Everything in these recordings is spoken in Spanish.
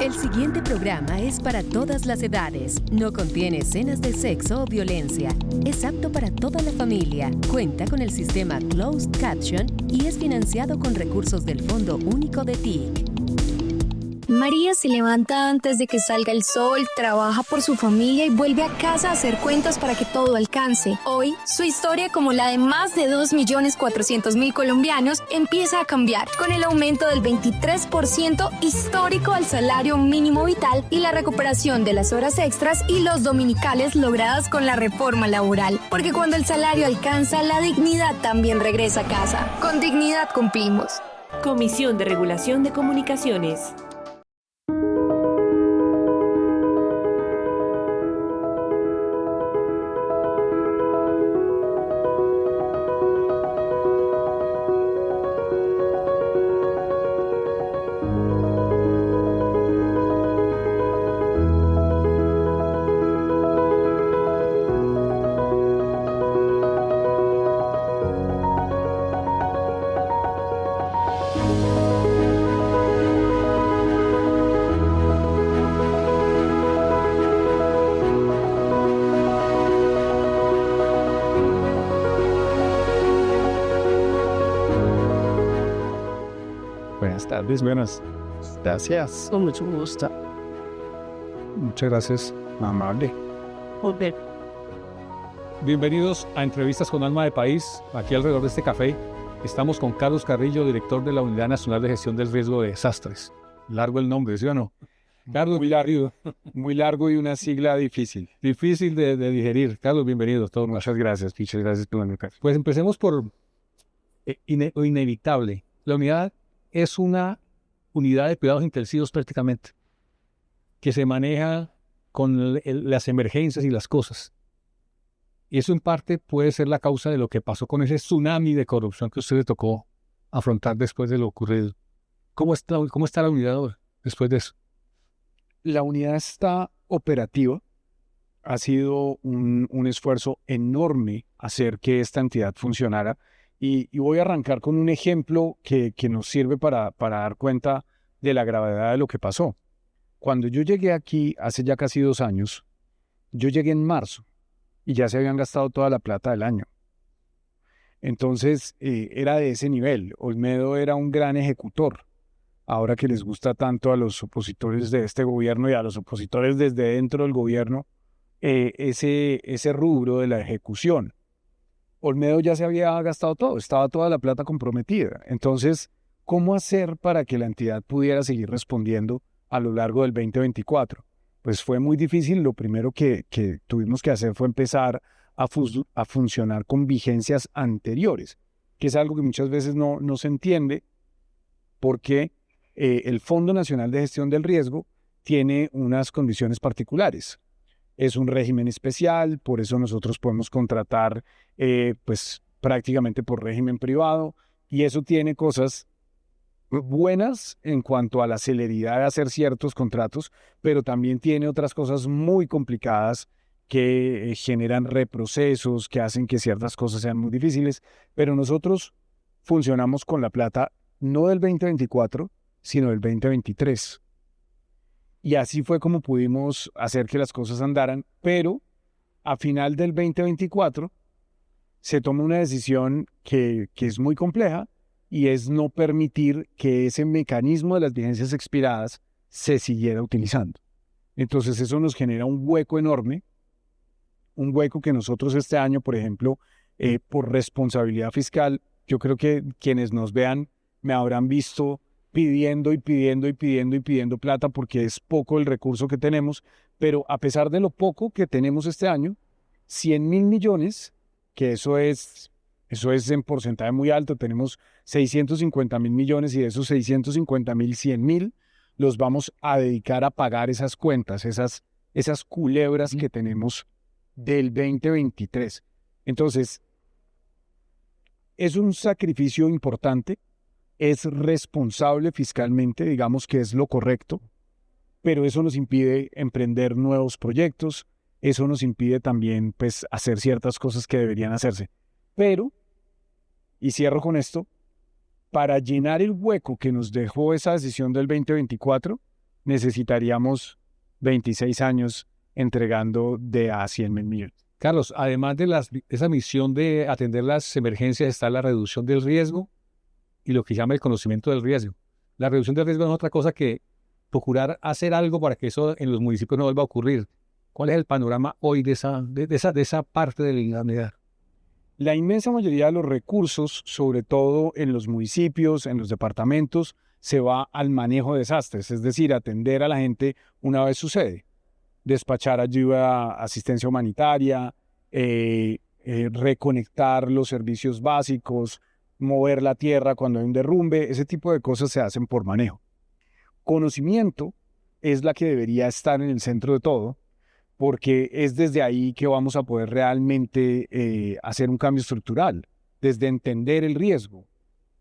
El siguiente programa es para todas las edades. No contiene escenas de sexo o violencia. Es apto para toda la familia. Cuenta con el sistema Closed Caption y es financiado con recursos del Fondo Único de TIC. María se levanta antes de que salga el sol, trabaja por su familia y vuelve a casa a hacer cuentas para que todo alcance. Hoy, su historia, como la de más de 2.400.000 colombianos, empieza a cambiar con el aumento del 23% histórico al salario mínimo vital y la recuperación de las horas extras y los dominicales logradas con la reforma laboral. Porque cuando el salario alcanza, la dignidad también regresa a casa. Con dignidad cumplimos. Comisión de Regulación de Comunicaciones. Buenas tardes, buenas. Gracias. Con mucho gusto. Muchas gracias, amable. Joder. Bienvenidos a Entrevistas con Alma de País. Aquí alrededor de este café estamos con Carlos Carrillo, director de la Unidad Nacional de Gestión del Riesgo de Desastres. Largo el nombre, ¿sí o no? Carlos, muy largo y una sigla difícil. Difícil de digerir. Carlos, bienvenido. Muchas gracias por venir. Pues empecemos por lo inevitable. La unidad es una unidad de cuidados intensivos prácticamente, que se maneja con las emergencias y las cosas. Y eso en parte puede ser la causa de lo que pasó con ese tsunami de corrupción que a usted le tocó afrontar después de lo ocurrido. ¿Cómo está la unidad ahora, después de eso? La unidad está operativa. Ha sido un esfuerzo enorme hacer que esta entidad funcionara. Y voy a arrancar con un ejemplo que nos sirve para dar cuenta de la gravedad de lo que pasó. Cuando yo llegué aquí hace ya casi 2 años, yo llegué en marzo y ya se habían gastado toda la plata del año. Entonces era de ese nivel. Olmedo era un gran ejecutor. Ahora que les gusta tanto a los opositores de este gobierno y a los opositores desde dentro del gobierno, ese rubro de la ejecución. Olmedo ya se había gastado todo, estaba toda la plata comprometida. Entonces, ¿cómo hacer para que la entidad pudiera seguir respondiendo a lo largo del 2024? Pues fue muy difícil. Lo primero que tuvimos que hacer fue empezar a funcionar con vigencias anteriores, que es algo que muchas veces no se entiende, porque el Fondo Nacional de Gestión del Riesgo tiene unas condiciones particulares. Es un régimen especial, por eso nosotros podemos contratar pues prácticamente por régimen privado, y eso tiene cosas buenas en cuanto a la celeridad de hacer ciertos contratos, pero también tiene otras cosas muy complicadas que generan reprocesos, que hacen que ciertas cosas sean muy difíciles, pero nosotros funcionamos con la plata no del 2024, sino del 2023. Y así fue como pudimos hacer que las cosas andaran, pero a final del 2024 se toma una decisión que es muy compleja, y es no permitir que ese mecanismo de las vigencias expiradas se siguiera utilizando. Entonces eso nos genera un hueco enorme, un hueco que nosotros este año, por ejemplo, por responsabilidad fiscal, yo creo que quienes nos vean me habrán visto pidiendo plata, porque es poco el recurso que tenemos, pero a pesar de lo poco que tenemos este año, 100.000 millones, que eso es en porcentaje muy alto, tenemos 650.000 millones, y de esos 650.000, 100.000 los vamos a dedicar a pagar esas cuentas, esas culebras que tenemos del 2023. Entonces, es un sacrificio importante, es responsable fiscalmente, digamos que es lo correcto, pero eso nos impide emprender nuevos proyectos, eso nos impide también pues hacer ciertas cosas que deberían hacerse. Pero, y cierro con esto, para llenar el hueco que nos dejó esa decisión del 2024, necesitaríamos 26 años entregando de a 100.000 millones. Carlos, además de esa misión de atender las emergencias, está la reducción del riesgo y lo que se llama el conocimiento del riesgo. La reducción del riesgo no es otra cosa que procurar hacer algo para que eso en los municipios no vuelva a ocurrir. ¿Cuál es el panorama hoy de esa parte de la unidad? La inmensa mayoría de los recursos, sobre todo en los municipios, en los departamentos, se va al manejo de desastres, es decir, atender a la gente una vez sucede. Despachar ayuda, asistencia humanitaria, reconectar los servicios básicos, mover la tierra cuando hay un derrumbe, ese tipo de cosas se hacen por manejo. Conocimiento es la que debería estar en el centro de todo, porque es desde ahí que vamos a poder realmente hacer un cambio estructural, desde entender el riesgo.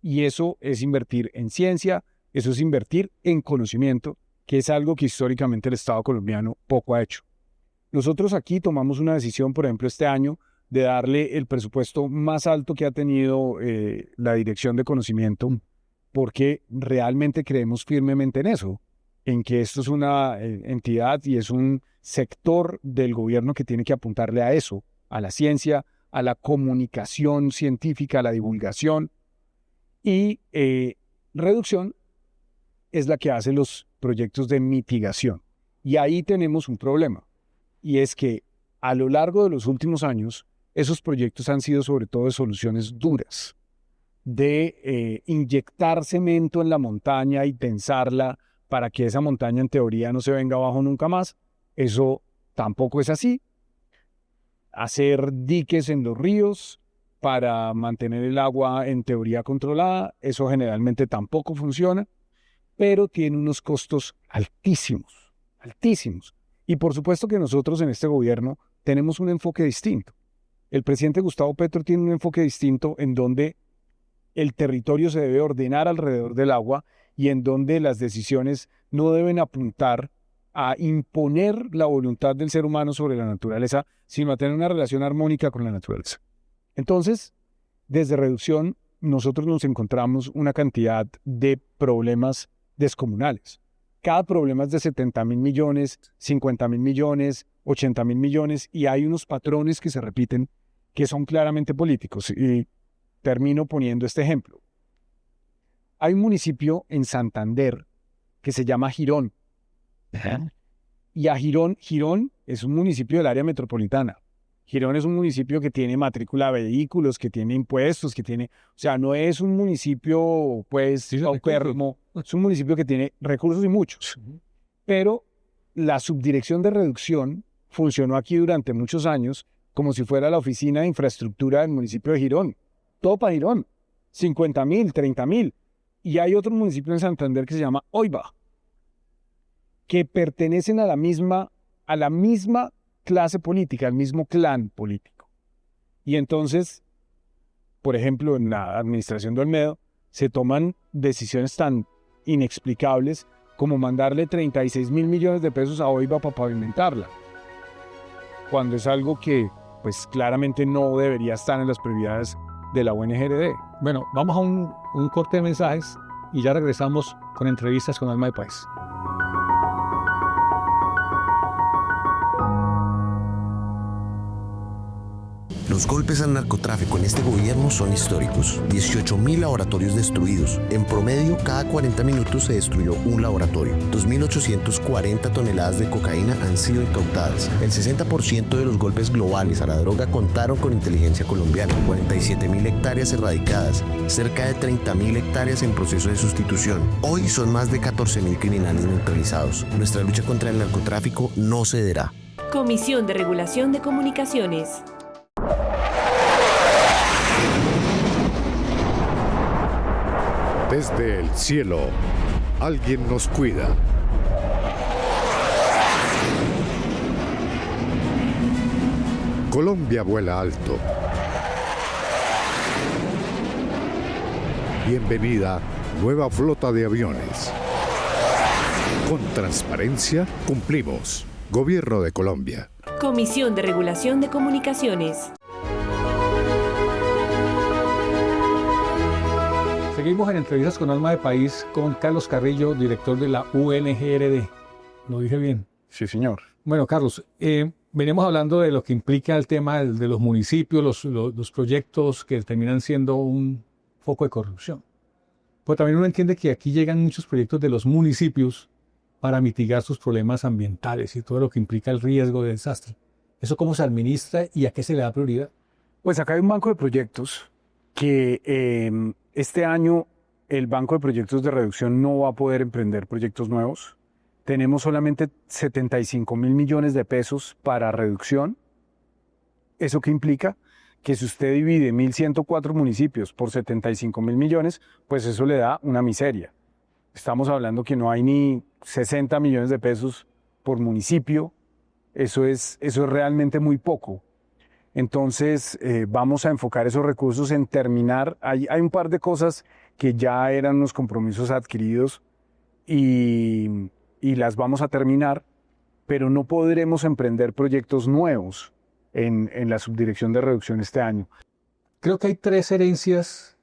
Y eso es invertir en ciencia, eso es invertir en conocimiento, que es algo que históricamente el Estado colombiano poco ha hecho. Nosotros aquí tomamos una decisión, por ejemplo, este año, de darle el presupuesto más alto que ha tenido la Dirección de Conocimiento, porque realmente creemos firmemente en eso, en que esto es una entidad y es un sector del gobierno que tiene que apuntarle a eso, a la ciencia, a la comunicación científica, a la divulgación, y reducción es la que hace los proyectos de mitigación. Y ahí tenemos un problema, y es que a lo largo de los últimos años, esos proyectos han sido sobre todo de soluciones duras, de inyectar cemento en la montaña y tensarla para que esa montaña en teoría no se venga abajo nunca más. Eso tampoco es así. Hacer diques en los ríos para mantener el agua en teoría controlada, eso generalmente tampoco funciona, pero tiene unos costos altísimos, altísimos. Y por supuesto que nosotros en este gobierno tenemos un enfoque distinto. El presidente Gustavo Petro tiene un enfoque distinto en donde el territorio se debe ordenar alrededor del agua y en donde las decisiones no deben apuntar a imponer la voluntad del ser humano sobre la naturaleza, sino a tener una relación armónica con la naturaleza. Entonces, desde reducción, nosotros nos encontramos una cantidad de problemas descomunales. Cada problema es de 70.000 millones, 50.000 millones, 80.000 millones, y hay unos patrones que se repiten que son claramente políticos. Y termino poniendo este ejemplo. Hay un municipio en Santander que se llama Girón. Y a Girón es un municipio del área metropolitana. Girón es un municipio que tiene matrícula de vehículos, que tiene impuestos, que tiene... O sea, no es un municipio, pues, paupérrimo. Es un municipio que tiene recursos y muchos. Pero la subdirección de reducción funcionó aquí durante muchos años como si fuera la oficina de infraestructura del municipio de Girón. Todo para Girón. 50.000, 30.000. Y hay otro municipio en Santander que se llama Oiba, que pertenecen a la misma clase política, al mismo clan político. Y entonces, por ejemplo, en la administración de Olmedo, se toman decisiones tan inexplicables como mandarle 36.000 millones de pesos a Oiba para pavimentarla, cuando es algo que, pues, claramente no debería estar en las prioridades de la UNGRD. Bueno, vamos a un corte de mensajes y ya regresamos con entrevistas con Alma de País. Los golpes al narcotráfico en este gobierno son históricos. 18.000 laboratorios destruidos. En promedio, cada 40 minutos se destruyó un laboratorio. 2.840 toneladas de cocaína han sido incautadas. El 60% de los golpes globales a la droga contaron con inteligencia colombiana. 47.000 hectáreas erradicadas. Cerca de 30.000 hectáreas en proceso de sustitución. Hoy son más de 14.000 criminales neutralizados. Nuestra lucha contra el narcotráfico no cederá. Comisión de Regulación de Comunicaciones. Desde el cielo, alguien nos cuida. Colombia vuela alto. Bienvenida, nueva flota de aviones. Con transparencia, cumplimos. Gobierno de Colombia. Comisión de Regulación de Comunicaciones. Seguimos en Entrevistas con Alma de País con Carlos Carrillo, director de la UNGRD. ¿Lo dije bien? Sí, señor. Bueno, Carlos, veníamos hablando de lo que implica el tema de los municipios, los proyectos que terminan siendo un foco de corrupción. Pero también uno entiende que aquí llegan muchos proyectos de los municipios para mitigar sus problemas ambientales y todo lo que implica el riesgo de desastre. ¿Eso cómo se administra y a qué se le da prioridad? Pues acá hay un banco de proyectos que este año el Banco de Proyectos de Reducción no va a poder emprender proyectos nuevos. Tenemos solamente 75.000 millones de pesos para reducción. ¿Eso qué implica? Que si usted divide 1.104 municipios por 75.000 millones, pues eso le da una miseria. Estamos hablando que no hay ni 60 millones de pesos por municipio. Eso es realmente muy poco. Entonces vamos a enfocar esos recursos en terminar. Hay un par de cosas que ya eran unos compromisos adquiridos y las vamos a terminar, pero no podremos emprender proyectos nuevos en la subdirección de reducción este año. Creo que hay 3 herencias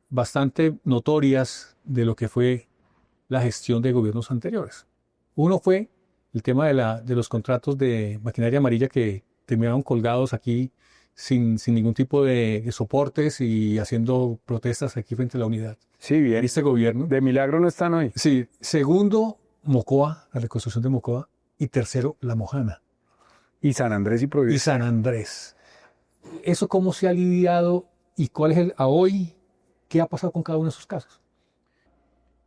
bastante notorias de lo que fue la gestión de gobiernos anteriores. Uno fue el tema de los contratos de maquinaria amarilla que terminaron colgados aquí sin ningún tipo de soportes y haciendo protestas aquí frente a la unidad. Sí, bien. Este gobierno. De milagro no están hoy. Sí. Segundo, Mocoa, la reconstrucción de Mocoa. Y tercero, La Mojana. Y San Andrés y Providencia. Y San Andrés. ¿Eso cómo se ha lidiado y cuál es a hoy? ¿Qué ha pasado con cada uno de esos casos?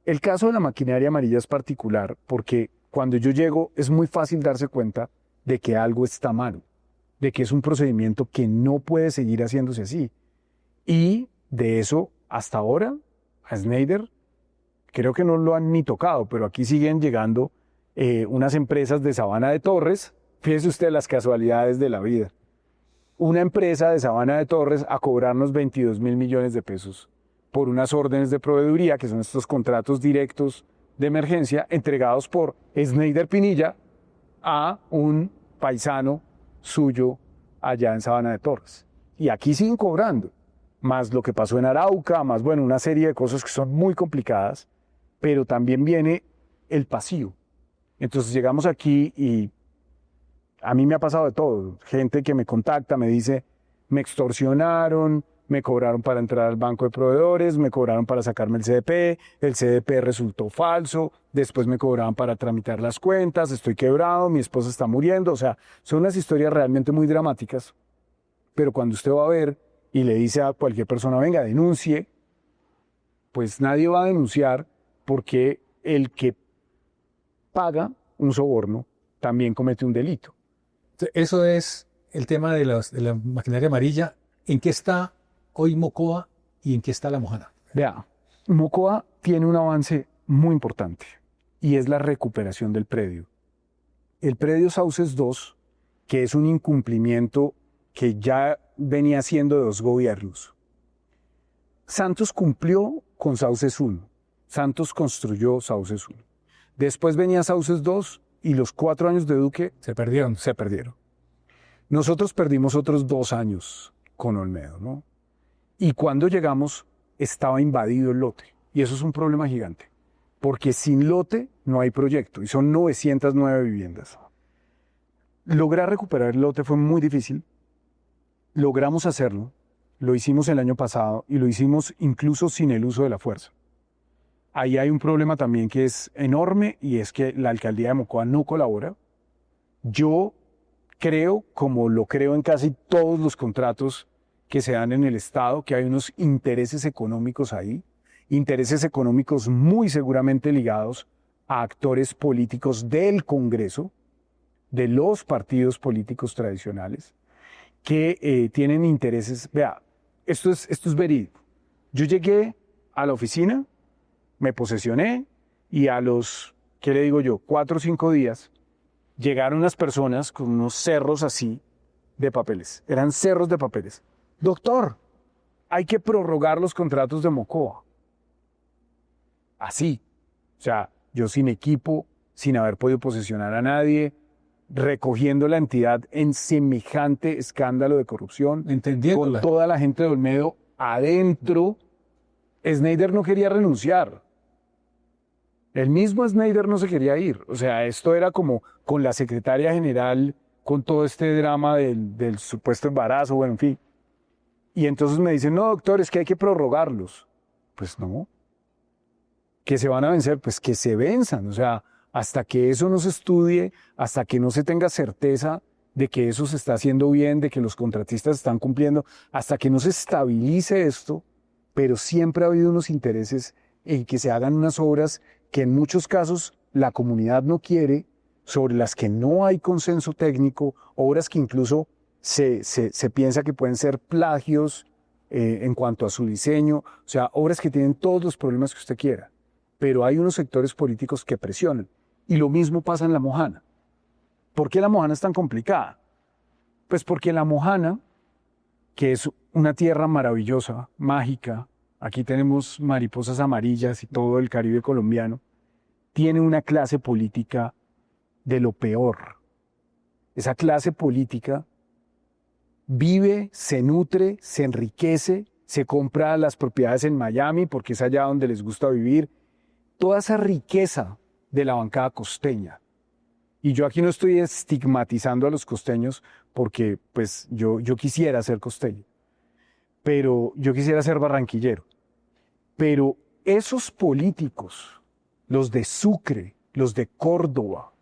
El caso de la maquinaria amarilla es particular porque cuando yo llego es muy fácil darse cuenta de que algo está mal, de que es un procedimiento que no puede seguir haciéndose así. Y de eso, hasta ahora, a Schneider, creo que no lo han ni tocado, pero aquí siguen llegando unas empresas de Sabana de Torres. Fíjese usted las casualidades de la vida. Una empresa de Sabana de Torres a cobrarnos 22.000 millones de pesos por unas órdenes de proveeduría, que son estos contratos directos de emergencia entregados por Schneider Pinilla a un paisano suyo allá en Sabana de Torres. Y aquí siguen cobrando, más lo que pasó en Arauca, más bueno, una serie de cosas que son muy complicadas, pero también viene el pasivo. Entonces llegamos aquí y a mí me ha pasado de todo. Gente que me contacta, me dice, me extorsionaron, me cobraron para entrar al banco de proveedores, me cobraron para sacarme el CDP resultó falso, después me cobraban para tramitar las cuentas, estoy quebrado, mi esposa está muriendo. O sea, son unas historias realmente muy dramáticas, pero cuando usted va a ver y le dice a cualquier persona, venga, denuncie, pues nadie va a denunciar porque el que paga un soborno también comete un delito. Eso es el tema de la maquinaria amarilla. ¿En qué está hoy Mocoa y en qué está La Mojana? Vea, Mocoa tiene un avance muy importante y es la recuperación del predio. El predio Sauces 2, que es un incumplimiento que ya venía haciendo de 2 gobiernos. Santos cumplió con Sauces 1. Santos construyó Sauces 1. Después venía Sauces 2 y los 4 años de Duque Se perdieron. se perdieron. Nosotros perdimos otros 2 años con Olmedo, ¿no? Y cuando llegamos estaba invadido el lote. Y eso es un problema gigante. Porque sin lote no hay proyecto. Y son 909 viviendas. Lograr recuperar el lote fue muy difícil. Logramos hacerlo. Lo hicimos el año pasado y lo hicimos incluso sin el uso de la fuerza. Ahí hay un problema también que es enorme y es que la alcaldía de Mocoa no colabora. Yo creo, como lo creo en casi todos los contratos que se dan en el Estado, que hay unos intereses económicos ahí, intereses económicos muy seguramente ligados a actores políticos del Congreso, de los partidos políticos tradicionales, que tienen intereses. Vea, esto es verídico. Yo llegué a la oficina, me posesioné y a los, ¿qué le digo yo?, 4 o 5 días, llegaron unas personas con unos cerros así de papeles. Eran cerros de papeles. Doctor, hay que prorrogar los contratos de Mocoa. Así. O sea, yo sin equipo, sin haber podido posesionar a nadie, recogiendo la entidad en semejante escándalo de corrupción, Entendiéndola. con toda la gente de Olmedo adentro, Snyder no quería renunciar. El mismo Snyder no se quería ir. O sea, esto era como con la secretaria general, con todo este drama del supuesto embarazo, bueno, en fin. Y entonces me dicen, no, doctor, es que hay que prorrogarlos. Pues no. Que se van a vencer, pues que se venzan. O sea, hasta que eso no se estudie, hasta que no se tenga certeza de que eso se está haciendo bien, de que los contratistas están cumpliendo, hasta que no se estabilice esto, pero siempre ha habido unos intereses en que se hagan unas obras que en muchos casos la comunidad no quiere, sobre las que no hay consenso técnico, obras que incluso se piensa que pueden ser plagios en cuanto a su diseño, o sea, obras que tienen todos los problemas que usted quiera, pero hay unos sectores políticos que presionan. Y lo mismo pasa en La Mojana. ¿Por qué La Mojana es tan complicada? Pues porque La Mojana, que es una tierra maravillosa, mágica, aquí tenemos mariposas amarillas y todo el Caribe colombiano, tiene una clase política de lo peor. Esa clase política vive, se nutre, se enriquece, se compra las propiedades en Miami porque es allá donde les gusta vivir. Toda esa riqueza de la bancada costeña. Y yo aquí no estoy estigmatizando a los costeños porque pues yo quisiera ser costeño, pero yo quisiera ser barranquillero. Pero esos políticos, los de Sucre, los de Córdoba,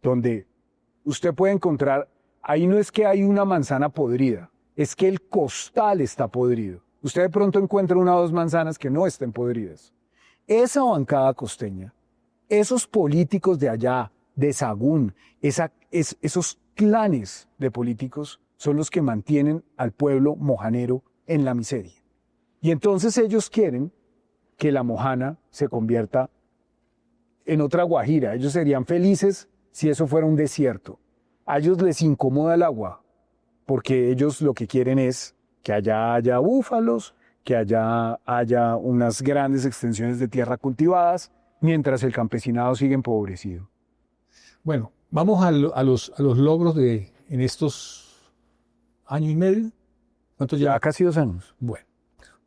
donde usted puede encontrar, ahí no es que hay una manzana podrida, es que el costal está podrido. Usted de pronto encuentra una o dos manzanas que no estén podridas. Esa bancada costeña, esos políticos de allá, de Sagún, esos clanes de políticos son los que mantienen al pueblo mojanero en la miseria. Y entonces ellos quieren que La Mojana se convierta en otra Guajira. Ellos serían felices si eso fuera un desierto. A ellos les incomoda el agua, porque ellos lo que quieren es que allá haya búfalos, que allá haya unas grandes extensiones de tierra cultivadas, mientras el campesinado sigue empobrecido. Bueno, vamos a los logros en estos año y medio. ¿Cuántos Ya ya? casi 2 años. Bueno,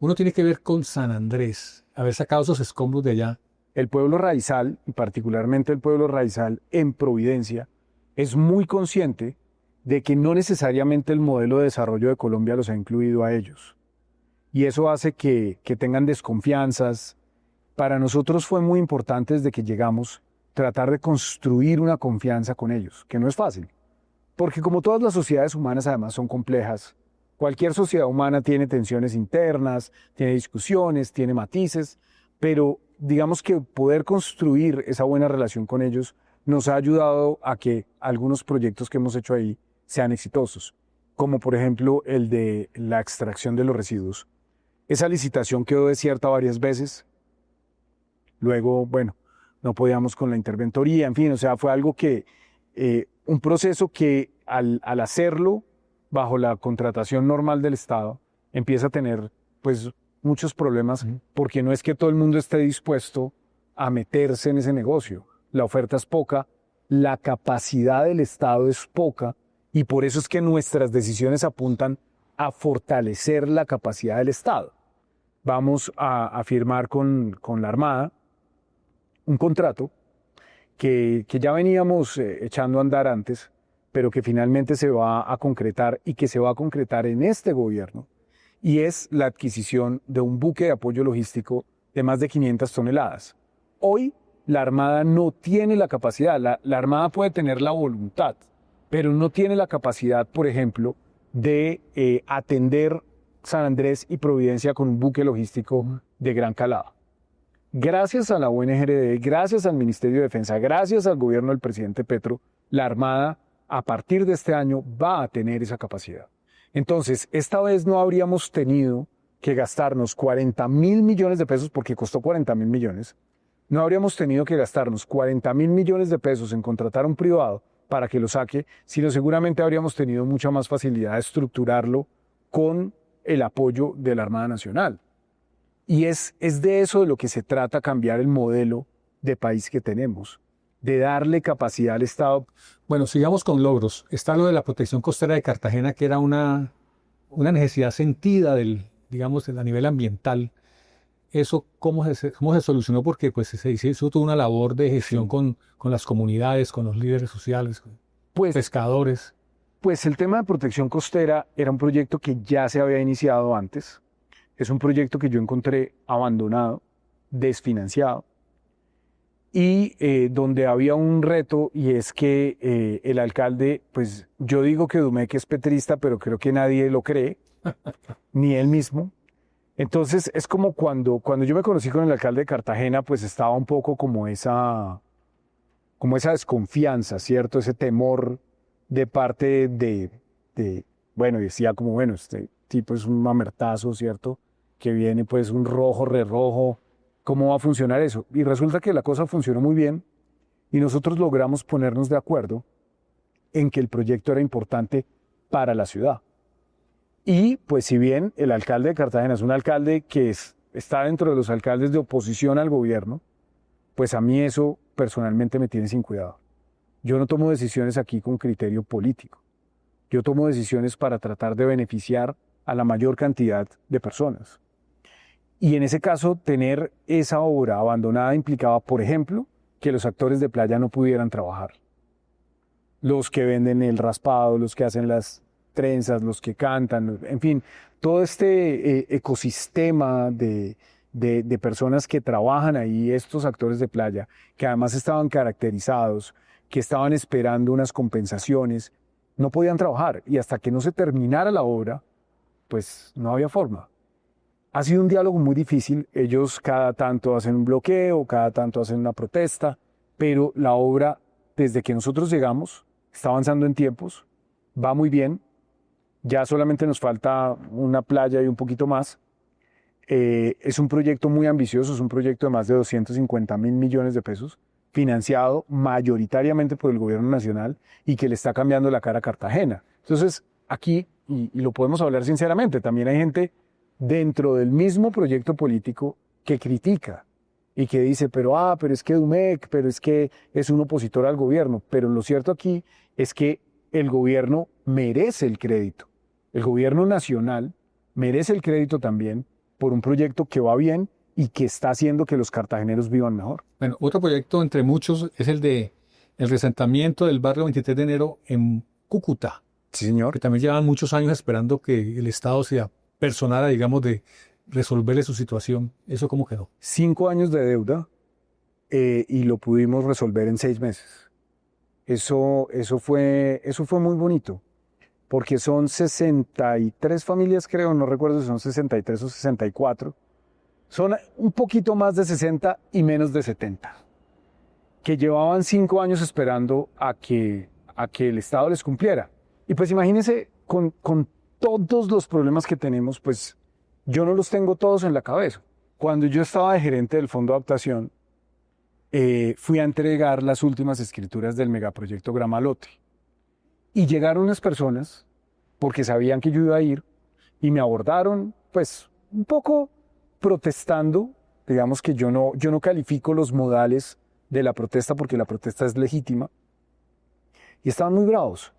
uno tiene que ver con San Andrés, haber sacado esos escombros de allá. El pueblo raizal, y particularmente el pueblo raizal en Providencia, es muy consciente de que no necesariamente el modelo de desarrollo de Colombia los ha incluido a ellos. Y eso hace que tengan desconfianzas. Para nosotros fue muy importante desde que llegamos tratar de construir una confianza con ellos, que no es fácil. Porque como todas las sociedades humanas además son complejas, cualquier sociedad humana tiene tensiones internas, tiene discusiones, tiene matices, pero digamos que poder construir esa buena relación con ellos nos ha ayudado a que algunos proyectos que hemos hecho ahí sean exitosos, como por ejemplo el de la extracción de los residuos. Esa licitación quedó desierta varias veces, luego, bueno, no podíamos con la interventoría, en fin, o sea, fue algo que, un proceso que al hacerlo bajo la contratación normal del Estado, empieza a tener pues muchos problemas, porque no es que todo el mundo esté dispuesto a meterse en ese negocio. La oferta es poca, la capacidad del Estado es poca, y por eso es que nuestras decisiones apuntan a fortalecer la capacidad del Estado. Vamos a firmar con la Armada un contrato que ya veníamos echando a andar antes, pero que finalmente se va a concretar y que se va a concretar en este gobierno, y es la adquisición de un buque de apoyo logístico de más de 500 toneladas. Hoy la Armada no tiene la capacidad, la Armada puede tener la voluntad, pero no tiene la capacidad, por ejemplo, de atender San Andrés y Providencia con un buque logístico de gran calado. Gracias a la UNGRD, gracias al Ministerio de Defensa, gracias al gobierno del presidente Petro, la Armada a partir de este año va a tener esa capacidad. Entonces, esta vez no habríamos tenido que gastarnos 40.000 millones de pesos, porque costó 40.000 millones, no habríamos tenido que gastarnos 40.000 millones de pesos en contratar a un privado para que lo saque, sino seguramente habríamos tenido mucha más facilidad de estructurarlo con el apoyo de la Armada Nacional. Y es de eso de lo que se trata, cambiar el modelo de país que tenemos, de darle capacidad al Estado. Bueno, sigamos con logros. Está lo de la protección costera de Cartagena, que era una necesidad sentida digamos, a nivel ambiental. ¿eso cómo se solucionó? Porque pues se hizo toda una labor de gestión con las comunidades, con los líderes sociales, con Pues, pescadores. pues el tema de protección costera era un proyecto que ya se había iniciado antes. Es un proyecto que yo encontré abandonado, desfinanciado, y donde había un reto, y es que el alcalde, pues yo digo que Domecq es petrista, pero creo que nadie lo cree, ni él mismo. Entonces es como cuando yo me conocí con el alcalde de Cartagena, pues estaba un poco como esa desconfianza, ¿cierto? Ese temor de parte bueno, decía como, bueno, este tipo es un mamertazo, ¿cierto? Que viene pues un rojo, re rojo, ¿cómo va a funcionar eso? Y resulta que la cosa funcionó muy bien y nosotros logramos ponernos de acuerdo en que el proyecto era importante para la ciudad. Y pues si bien el alcalde de Cartagena es un alcalde que está dentro de los alcaldes de oposición al gobierno, pues a mí eso personalmente me tiene sin cuidado. Yo no tomo decisiones aquí con criterio político. Yo tomo decisiones para tratar de beneficiar a la mayor cantidad de personas. Y en ese caso, tener esa obra abandonada implicaba, por ejemplo, que los actores de playa no pudieran trabajar. Los que venden el raspado, los que hacen las trenzas, los que cantan, en fin, todo este ecosistema de personas que trabajan ahí, estos actores de playa, que además estaban caracterizados, que estaban esperando unas compensaciones, no podían trabajar. Y hasta que no se terminara la obra, pues no había forma. Ha sido un diálogo muy difícil. Ellos cada tanto hacen un bloqueo, cada tanto hacen una protesta, pero la obra, desde que nosotros llegamos, está avanzando en tiempos, va muy bien. Ya solamente nos falta una playa y un poquito más. Es un proyecto muy ambicioso, es un proyecto de más de 250.000 millones de pesos, financiado mayoritariamente por el gobierno nacional y que le está cambiando la cara a Cartagena. Entonces, aquí, y lo podemos hablar sinceramente, también hay gente dentro del mismo proyecto político que critica y que dice, pero es que Domecq, pero es que es un opositor al gobierno. Pero lo cierto aquí es que el gobierno merece el crédito. El gobierno nacional merece el crédito también por un proyecto que va bien y que está haciendo que los cartageneros vivan mejor. Bueno, otro proyecto entre muchos es el de el resentamiento del barrio 23 de enero en Cúcuta. Sí, señor. Que también llevan muchos años esperando que el Estado se apersonara, digamos, de resolverle su situación. ¿Eso cómo quedó? 5 años de deuda y lo pudimos resolver en 6 meses. Eso fue muy bonito, porque son 63 familias, creo, no recuerdo si son 63 o 64. Son un poquito más de 60 y menos de 70, que llevaban 5 años esperando a que el Estado les cumpliera. Y pues imagínense, con todos los problemas que tenemos, pues yo no los tengo todos en la cabeza. Cuando yo estaba de gerente del Fondo de Adaptación, fui a entregar las últimas escrituras del megaproyecto Gramalote. Y llegaron unas personas, porque sabían que yo iba a ir, y me abordaron, pues, un poco protestando. Digamos que yo no califico los modales de la protesta porque la protesta es legítima. Y estaban muy bravos.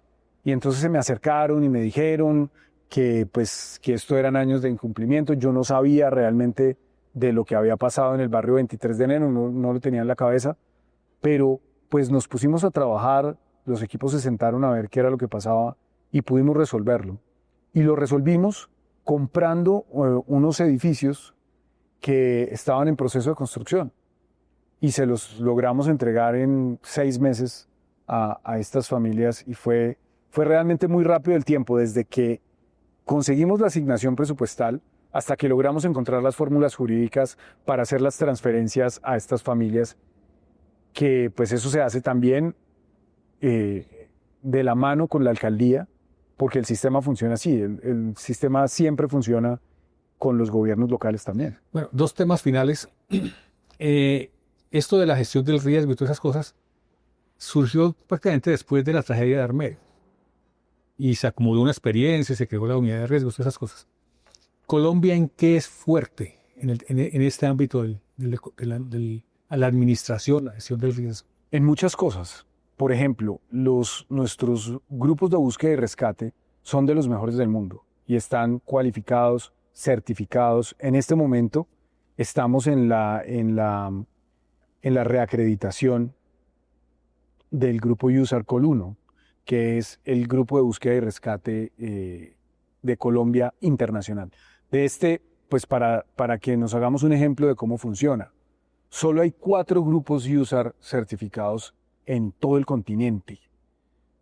Y entonces se me acercaron y me dijeron que esto eran años de incumplimiento. Yo no sabía realmente de lo que había pasado en el barrio 23 de enero, no lo tenía en la cabeza, pero pues nos pusimos a trabajar, los equipos se sentaron a ver qué era lo que pasaba y pudimos resolverlo. Y lo resolvimos comprando unos edificios que estaban en proceso de construcción y se los logramos entregar en 6 meses a estas familias y fue realmente muy rápido el tiempo, desde que conseguimos la asignación presupuestal hasta que logramos encontrar las fórmulas jurídicas para hacer las transferencias a estas familias, que pues eso se hace también de la mano con la alcaldía, porque el sistema funciona así, el sistema siempre funciona con los gobiernos locales también. Bueno, 2 temas finales. Esto de la gestión del riesgo y todas esas cosas surgió prácticamente después de la tragedia de Armero. Y se acumuló una experiencia, se creó la unidad de riesgos, todas esas cosas. ¿Colombia en qué es fuerte en este ámbito de la administración, la gestión del riesgo? En muchas cosas. Por ejemplo, nuestros grupos de búsqueda y rescate son de los mejores del mundo y están cualificados, certificados. En este momento, estamos en la reacreditación del grupo USAR-Col 1, que es el grupo de búsqueda y rescate de Colombia internacional. De este, pues para que nos hagamos un ejemplo de cómo funciona, solo hay 4 grupos USAR certificados en todo el continente.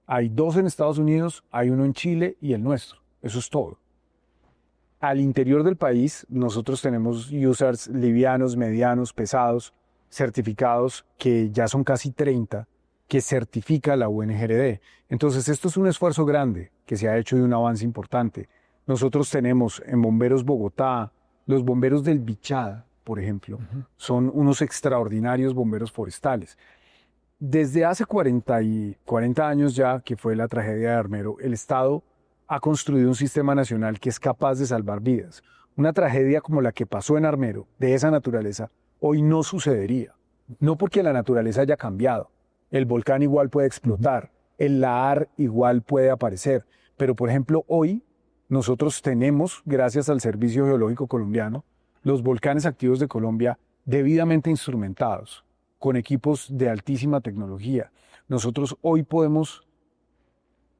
Hay 2 en Estados Unidos, hay 1 en Chile y el nuestro. Eso es todo. Al interior del país, nosotros tenemos USARs livianos, medianos, pesados, certificados, que ya son casi 30, que certifica la UNGRD. Entonces, esto es un esfuerzo grande que se ha hecho de un avance importante. Nosotros tenemos en Bomberos Bogotá, los bomberos del Bichada, por ejemplo, son unos extraordinarios bomberos forestales. Desde hace 40 años ya, que fue la tragedia de Armero, el Estado ha construido un sistema nacional que es capaz de salvar vidas. Una tragedia como la que pasó en Armero, de esa naturaleza, hoy no sucedería. No porque la naturaleza haya cambiado. El volcán igual puede explotar, el lahar igual puede aparecer. Pero, por ejemplo, hoy nosotros tenemos, gracias al Servicio Geológico Colombiano, los volcanes activos de Colombia debidamente instrumentados, con equipos de altísima tecnología. Nosotros hoy podemos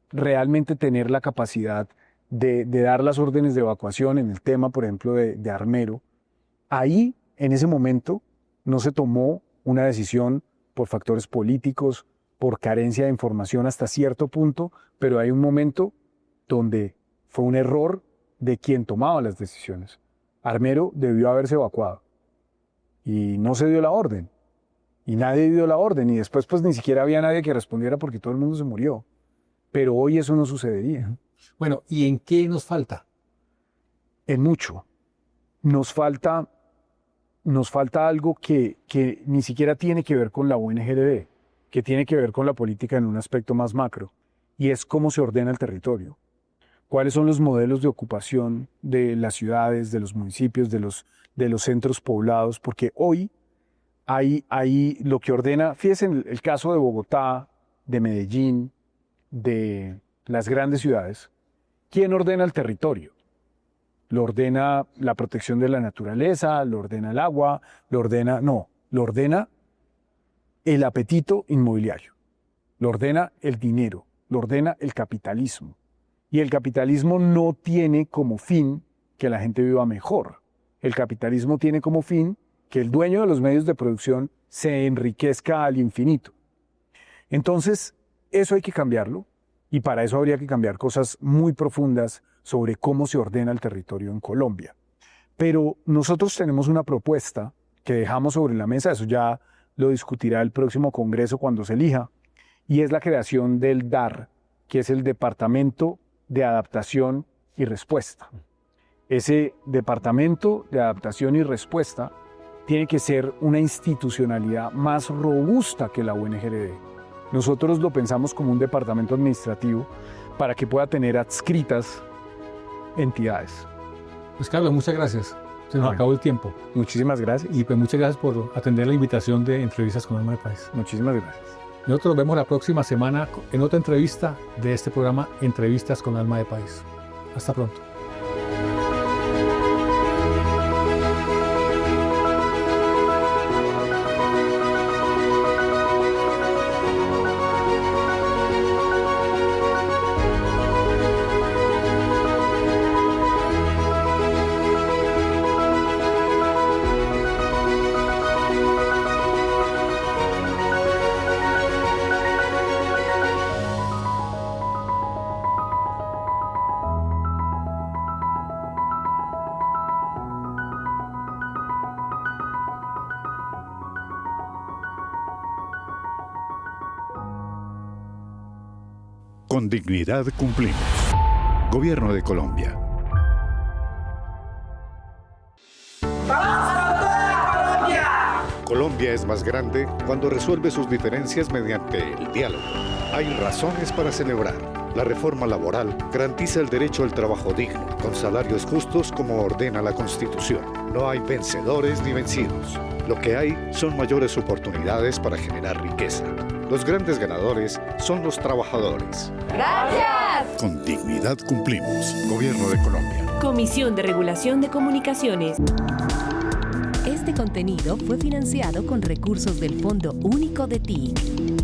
realmente tener la capacidad de dar las órdenes de evacuación en el tema, por ejemplo, de Armero. Ahí, en ese momento, no se tomó una decisión por factores políticos, por carencia de información hasta cierto punto, pero hay un momento donde fue un error de quien tomaba las decisiones. Armero debió haberse evacuado y no se dio la orden. Y nadie dio la orden, y después pues ni siquiera había nadie que respondiera porque todo el mundo se murió. Pero hoy eso no sucedería. Bueno, ¿y en qué nos falta? En mucho. Nos falta algo que ni siquiera tiene que ver con la UNGRD, que tiene que ver con la política en un aspecto más macro, y es cómo se ordena el territorio. ¿Cuáles son los modelos de ocupación de las ciudades, de los municipios, de los centros poblados? Porque hoy hay lo que ordena, fíjense en el caso de Bogotá, de Medellín, de las grandes ciudades. ¿Quién ordena el territorio? ¿Lo ordena la protección de la naturaleza? ¿Lo ordena el agua? ¿Lo ordena? No, lo ordena el apetito inmobiliario. Lo ordena el dinero. Lo ordena el capitalismo. Y el capitalismo no tiene como fin que la gente viva mejor. El capitalismo tiene como fin que el dueño de los medios de producción se enriquezca al infinito. Entonces, eso hay que cambiarlo, y para eso habría que cambiar cosas muy profundas sobre cómo se ordena el territorio en Colombia. Pero nosotros tenemos una propuesta que dejamos sobre la mesa, eso ya lo discutirá el próximo Congreso cuando se elija, y es la creación del DAR, que es el Departamento de Adaptación y Respuesta. Ese Departamento de Adaptación y Respuesta tiene que ser una institucionalidad más robusta que la UNGRD. Nosotros lo pensamos como un departamento administrativo para que pueda tener adscritas entidades. Pues Carlos, muchas gracias. Se nos acabó el tiempo. Muchísimas gracias. Y pues muchas gracias por atender la invitación de Entrevistas con Alma de País. Muchísimas gracias. Nosotros nos vemos la próxima semana en otra entrevista de este programa Entrevistas con Alma de País. Hasta pronto. Con dignidad cumplimos. Gobierno de Colombia. Colombia es más grande cuando resuelve sus diferencias mediante el diálogo. Hay razones para celebrar. La reforma laboral garantiza el derecho al trabajo digno, con salarios justos como ordena la Constitución. No hay vencedores ni vencidos. Lo que hay son mayores oportunidades para generar riqueza. Los grandes ganadores son los trabajadores. ¡Gracias! Con dignidad cumplimos. Gobierno de Colombia. Comisión de Regulación de Comunicaciones. Este contenido fue financiado con recursos del Fondo Único de TIC.